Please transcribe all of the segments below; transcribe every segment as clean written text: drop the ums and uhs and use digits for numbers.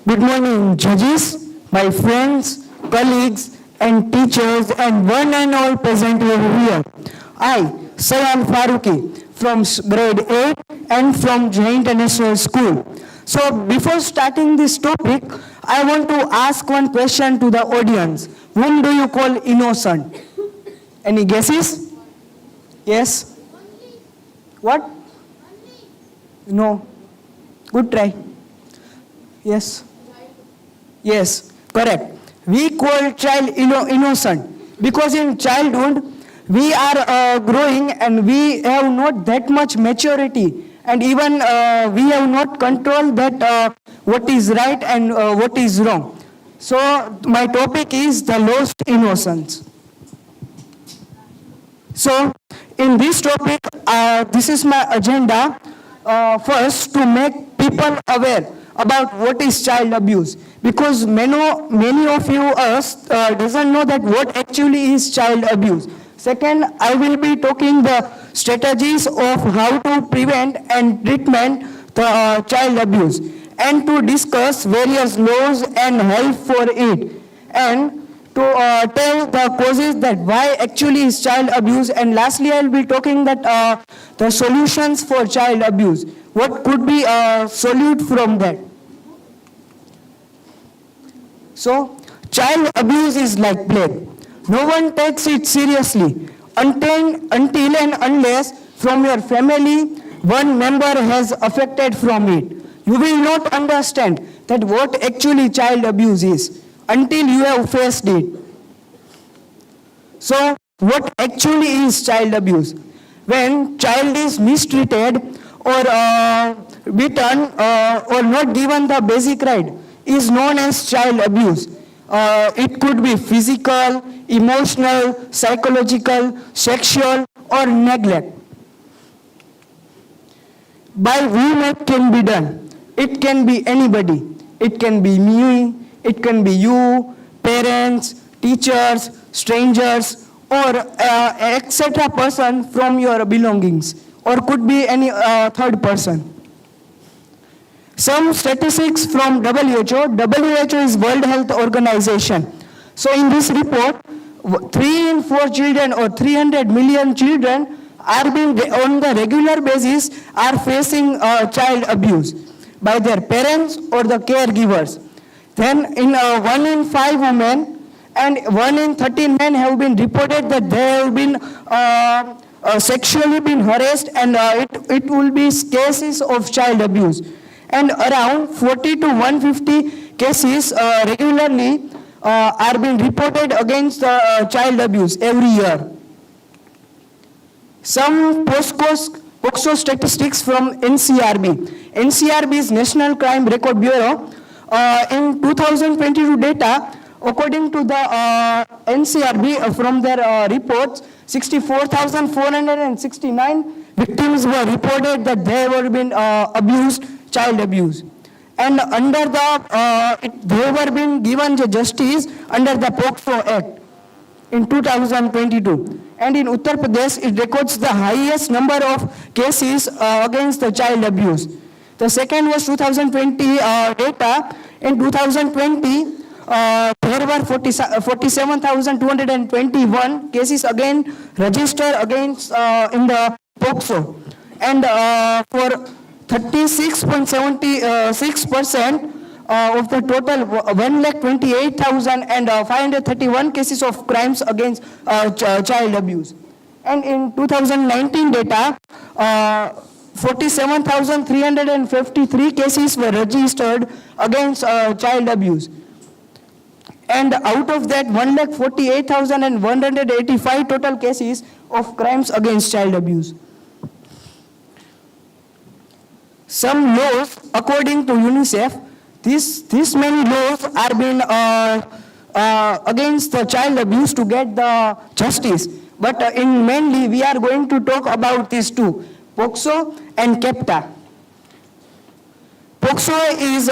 Good morning, judges, my friends, colleagues, and teachers, and one and all present over here. I, Sayan Faruki, from grade 8 and from Jay-Genius-RIS School. So before starting this topic, I want to ask one question to the audience. Whom do you call innocent? Any guesses? Yes? What? No. Good try. Yes? Yes, correct. We call child innocent because in childhood we are growing and we have not that much maturity, and even we have not controlled that what is right and what is wrong. So my topic is the lost innocence. So in this topic, this is my agenda. First, to make people aware about what is child abuse, because many of you doesn't know that what actually is child abuse. Second, I will be talking the strategies of how to prevent and treatment the child abuse, and to discuss various laws and help for it, and to tell the causes that why actually is child abuse, and lastly I will be talking that the solutions for child abuse. What could be solved from that? So, child abuse is like plague. No one takes it seriously until and unless from your family one member has affected from it. You will not understand that what actually child abuse is until you have faced it. So, what actually is child abuse? When child is mistreated or beaten or not given the basic right is known as child abuse. It could be physical, emotional, psychological, sexual, or neglect. By whom it can be done? It can be anybody. It can be me, it can be you, parents, teachers, strangers, or etc. person from your belongings, or could be any third person. Some statistics from WHO. WHO is World Health Organization. So in this report, 3 in 4 children or 300 million children are being on the regular basis are facing child abuse by their parents or the caregivers. Then in 1 in 5 women and 1 in 13 men have been reported that they have been sexually been harassed, and it will be cases of child abuse. And around 40 to 150 cases regularly are being reported against child abuse every year. Some POCSO statistics from NCRB. NCRB is National Crime Record Bureau. In 2022 data, according to the NCRB from their reports, 64,469 victims were reported that they were being abused, child abuse, and under the they were being given the justice under the POCSO Act in 2022. And in Uttar Pradesh, it records the highest number of cases against the child abuse. The second was 2020 data. In 2020, there were 47,221 cases again registered against in the POCSO, and for 36.76% of the total 128,531 cases of crimes against child abuse. And in 2019 data, 47,353 cases were registered against child abuse. And out of that, 148,185 total cases of crimes against child abuse. Some laws, according to UNICEF, these many laws are being against the child abuse to get the justice. But in mainly, we are going to talk about these two, POCSO and CAPTA. POCSO is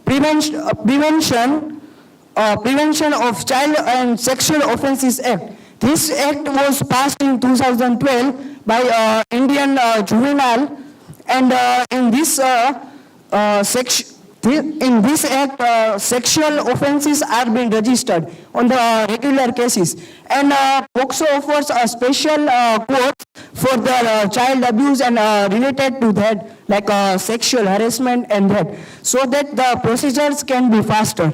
Prevention of Child and Sexual Offences Act. This act was passed in 2012 by Indian Juvenile, and in this In this act, sexual offences are being registered on the regular cases, and POCSO offers a special court for the child abuse and related to that, like sexual harassment and that, so that the procedures can be faster.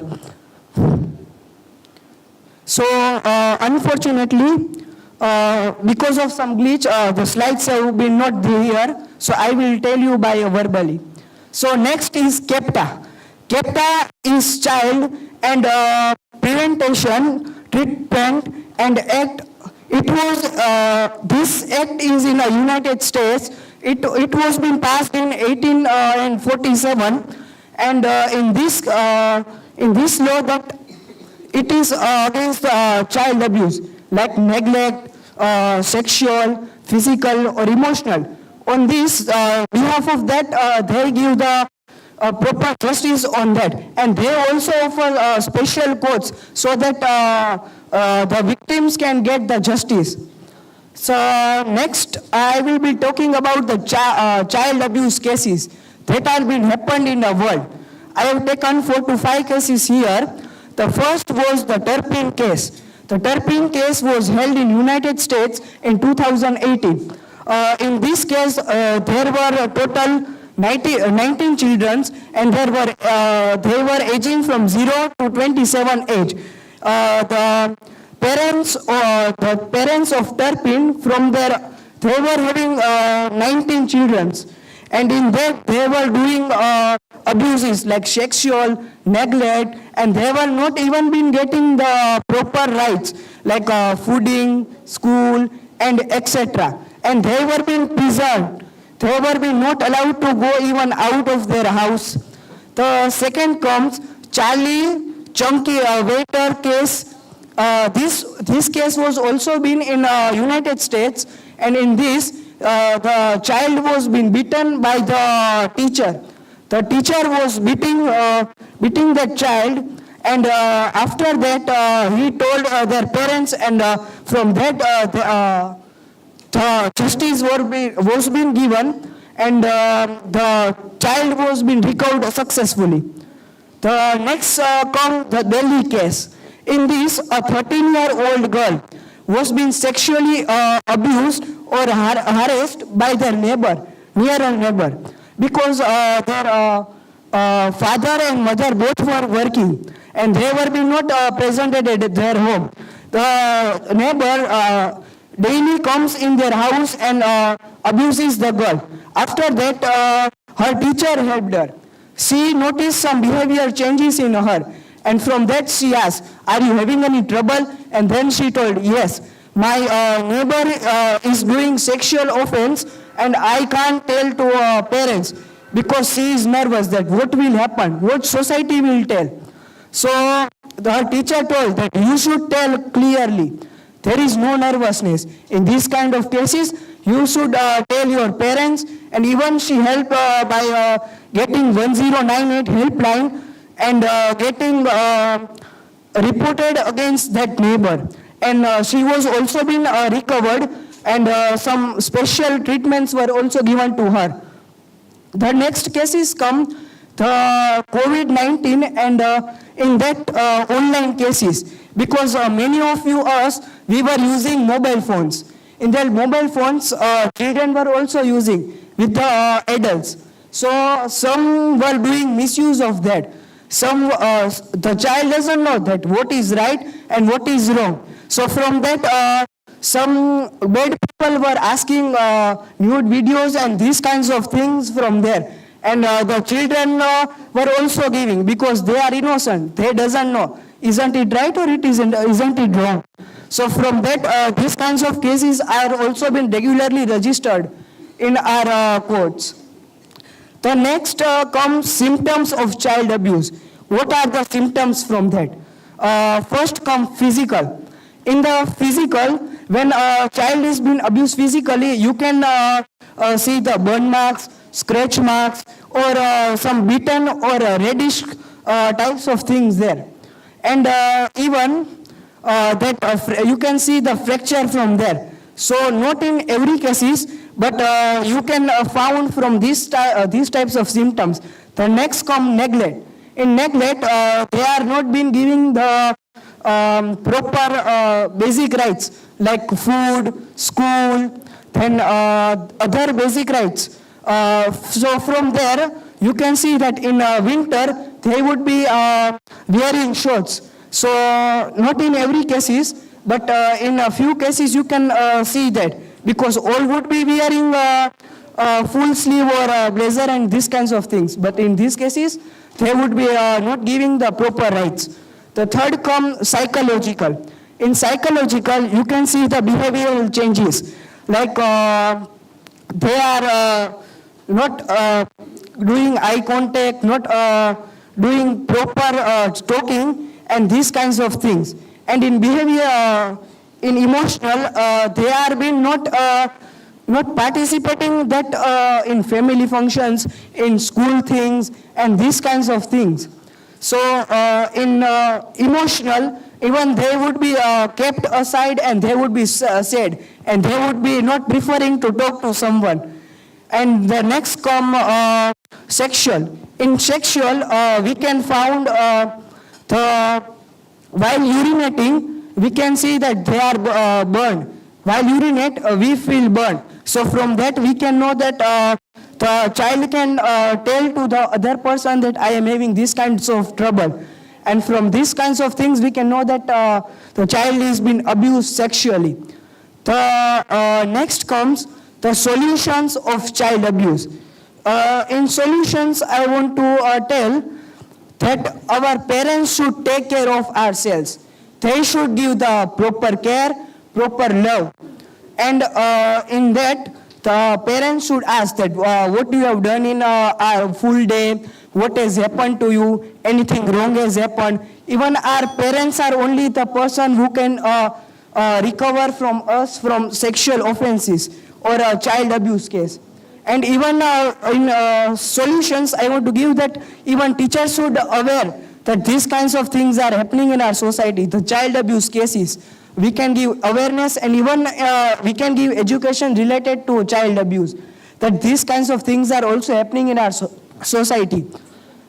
So unfortunately, because of some glitch, the slides have been not here, so I will tell you by verbally. So next is CAPTA. CAPTA is Child and Prevention, Treatment and Act. It was, this act is in the United States. It was been passed in 1847, and in this law that it is against child abuse, like neglect, sexual, physical or emotional. On this, behalf of that, they give the proper justice on that, and they also offer special courts so that the victims can get the justice. So next, I will be talking about the child abuse cases that have been happened in the world. I have taken 4 to 5 cases here. The first was the Turpin case. The Turpin case was held in United States in 2018. In this case, there were a total 19 children, and they were aging from 0 to 27 age. The parents of Turpin, they were having 19 children, and in that they were doing abuses like sexual, neglect, and they were not even been getting the proper rights like fooding, school, and etc. And they were being preserved. They were being not allowed to go even out of their house. The second comes Charlie Chunky Waiter case. This case was also been in United States, and in this the child was being beaten by the teacher. The teacher was beating the child, and after that he told their parents, and from that the justice was being given, and the child was being recovered successfully. The next comes the Delhi case. In this, a 13-year-old girl was being sexually abused or harassed by their near neighbor, because their father and mother both were working, and they were being not present at their home. The neighbor daily comes in their house and abuses the girl. After that, her teacher helped her. She noticed some behavior changes in her, and from that she asked, "Are you having any trouble?" And then she told, "Yes, my neighbor is doing sexual offense, and I can't tell to parents because she is nervous that what will happen, what society will tell." So her teacher told that you should tell clearly. There is no nervousness. In these kind of cases, you should tell your parents, and even she helped by getting 1098 helpline and getting reported against that neighbor. And she was also been recovered, and some special treatments were also given to her. The next cases come the COVID-19, and in that online cases, because many of us, we were using mobile phones. In their mobile phones, children were also using with the adults. So some were doing misuse of that. Some, the child doesn't know that what is right and what is wrong. So from that, some bad people were asking nude videos and these kinds of things from there. And the children were also giving, because they are innocent. They doesn't know. Isn't it right or isn't it wrong? So from that, these kinds of cases are also been regularly registered in our courts. The next comes symptoms of child abuse. What are the symptoms from that? First come physical. In the physical, when a child is being abused physically, you can see the burn marks, scratch marks, or some beaten or reddish types of things there. And even that you can see the fracture from there. So not in every cases, but you can found from these types of symptoms The next come neglect. In neglect, they are not been giving the proper basic rights like food, school, then other basic rights. So from there, you can see that in winter, they would be wearing shorts. So not in every cases, but in a few cases you can see that, because all would be wearing full sleeve or blazer and these kinds of things. But in these cases, they would be not giving the proper rights. The third come psychological. In psychological, you can see the behavioral changes. Like they are not doing eye contact, not doing proper talking, and these kinds of things. And in behavior, in emotional, they are being not participating that in family functions, in school things, and these kinds of things. So in emotional, even they would be kept aside and they would be sad, and they would be not preferring to talk to someone. And the next come sexual. In sexual, we can found while urinating, we can see that they are burned. While urinate, we feel burned. So from that, we can know that the child can tell to the other person that I am having these kinds of trouble. And from these kinds of things, we can know that the child is being abused sexually. The next comes the solutions of child abuse. In solutions, I want to tell that our parents should take care of ourselves. They should give the proper care, proper love. And in that, the parents should ask that what you have done in a full day, what has happened to you, anything wrong has happened. Even our parents are only the person who can recover from us from sexual offenses or a child abuse case. And even in solutions, I want to give that even teachers should aware that these kinds of things are happening in our society, the child abuse cases. We can give awareness, and even we can give education related to child abuse, that these kinds of things are also happening in our society.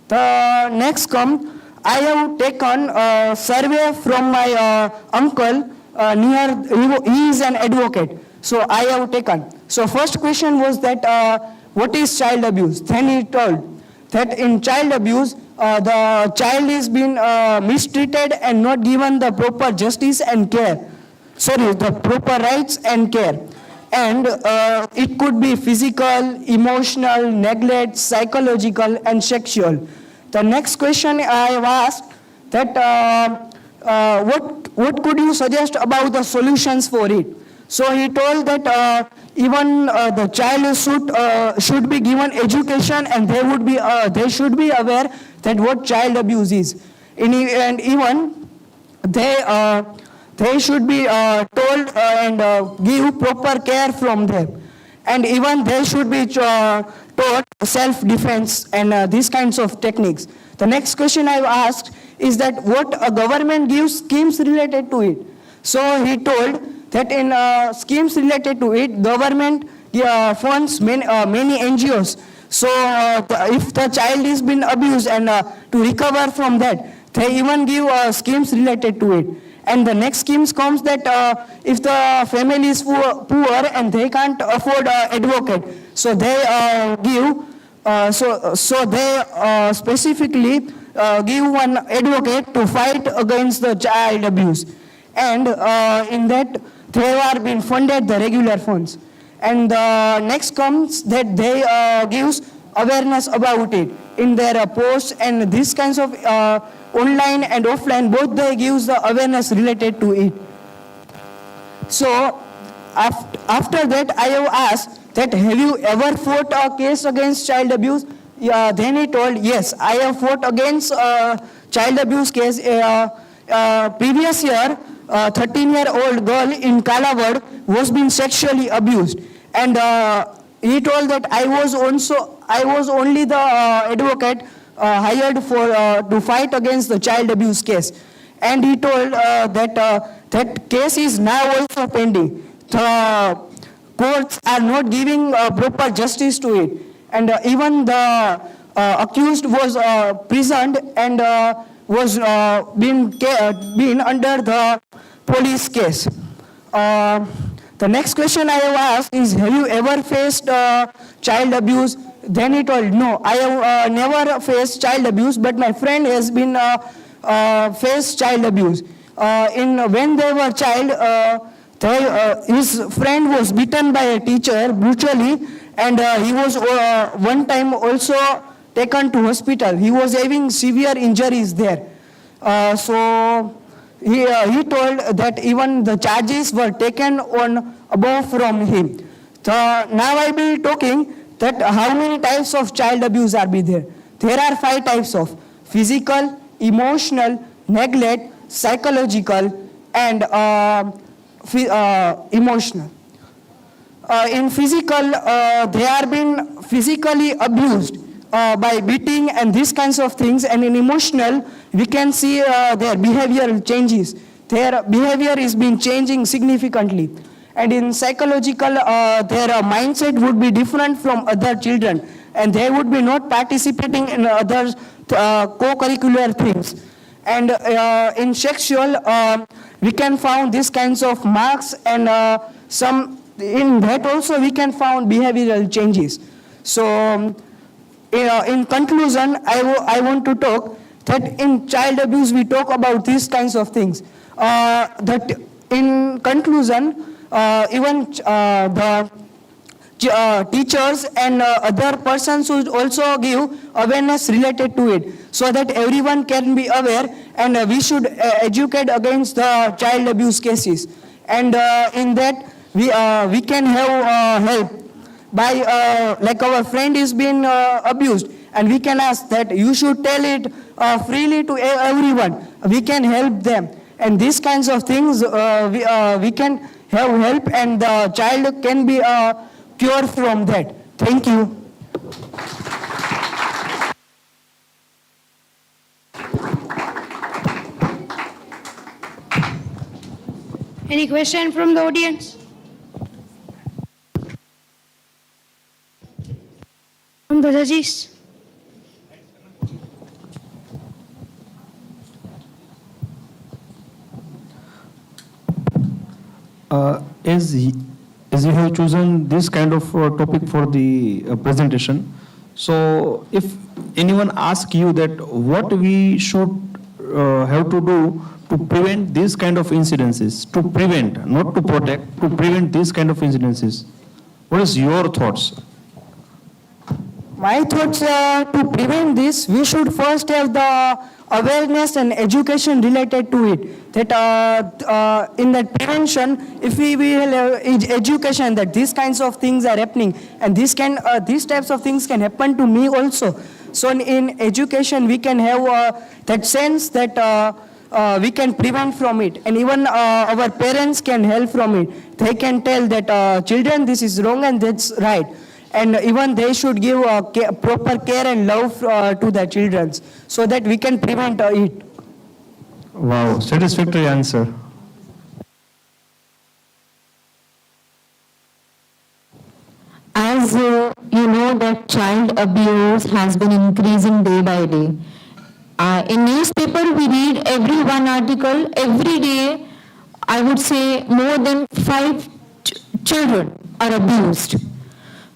The next come, I have taken a survey from my uncle he is an advocate. So I have taken. So first question was that what is child abuse? Then he told that in child abuse, the child is being mistreated and not given the proper justice and care. Sorry, the proper rights and care. And it could be physical, emotional, neglect, psychological, and sexual. The next question I have asked that what could you suggest about the solutions for it? So he told that even the child should be given education, and they should be aware that what child abuse is. And even they should be told and give proper care from them. And even they should be taught self-defense and these kinds of techniques. The next question I've asked is that what a government gives schemes related to it. So he told that in schemes related to it, government funds many NGOs. So if the child is been abused and to recover from that, they even give schemes related to it. And the next schemes comes that if the family is poor and they can't afford an advocate, so they give, so they specifically give one advocate to fight against the child abuse. And in that, they are being funded the regular funds. And the next comes that they gives awareness about it in their posts, and these kinds of online and offline, both they gives the awareness related to it. So after that, I have asked that have you ever fought a case against child abuse? Then he told, yes, I have fought against child abuse case. Previous year, 13-year-old girl in Kalawad was being sexually abused, and he told that I was only the advocate hired for to fight against the child abuse case. And he told that case is now also pending. The courts are not giving proper justice to it, and even the accused was prisoned and was been under the police case. The next question I have asked is, have you ever faced child abuse? Then he told, no, I have never faced child abuse, but my friend has been faced child abuse. When they were child, his friend was beaten by a teacher brutally, and he was one time also taken to hospital. He was having severe injuries there. So he told that even the charges were taken on above from him. So now I will be talking that how many types of child abuse are there. There are 5 types of: physical, emotional, neglect, psychological, and emotional. In physical, they are being physically abused by beating and these kinds of things, and in emotional, we can see their behavioral changes. Their behavior is being changing significantly. And in psychological, their mindset would be different from other children, and they would be not participating in other co-curricular things. And in sexual, we can find these kinds of marks, and some in that also we can find behavioral changes. So in conclusion, I want to talk that in child abuse we talk about these kinds of things. That in conclusion, even the teachers and other persons should also give awareness related to it, so that everyone can be aware, and we should educate against the child abuse cases. And in that we can have help by like our friend is being abused, and we can ask that you should tell it freely to everyone. We can help them, and these kinds of things we can have help, and the child can be cured from that. Thank you. Any question from the audience? From the judges? As you have chosen this kind of topic for the presentation, so if anyone asks you that what we should have to do to prevent these kind of incidences, to prevent, not to protect, to prevent these kind of incidences, what is your thoughts? My thoughts to prevent this, we should first have the awareness and education related to it. That in that prevention, if we will have education that these kinds of things are happening, and these types of things can happen to me also. So in education, we can have that sense that we can prevent from it, and even our parents can help from it. They can tell that children, this is wrong and that's right. And even they should give proper care and love to their children, so that we can prevent it. Wow, satisfactory answer. As you know that child abuse has been increasing day by day. In newspaper we read every one article, every day I would say more than 5 children are abused.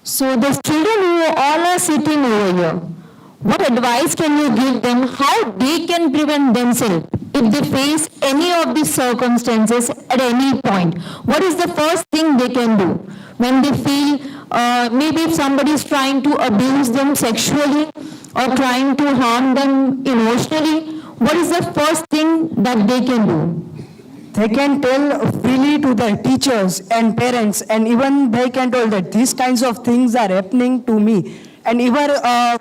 So the children who all are sitting over here, what advice can you give them how they can prevent themselves if they face any of these circumstances at any point? What is the first thing they can do when they feel maybe if somebody is trying to abuse them sexually or trying to harm them emotionally? What is the first thing that they can do? They can tell freely to their teachers and parents, and even they can tell that these kinds of things are happening to me. And even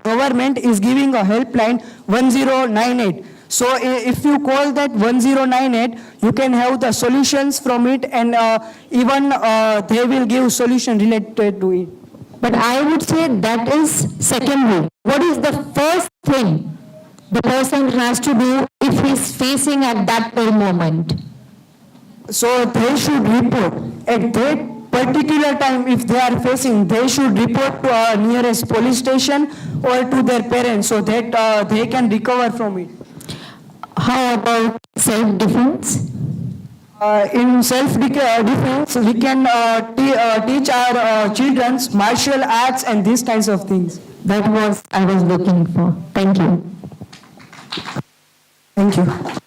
government is giving a helpline 1098. So if you call that 1098, you can have the solutions from it, and even they will give solution related to it. But I would say that is secondary. What is the first thing the person has to do if he is facing at that very moment? So they should report at that particular time if they are facing, they should report to our nearest police station or to their parents so that they can recover from it. How about self-defense? In self-defense, we can teach our children martial arts and these kinds of things. That was I was looking for. Thank you. Thank you.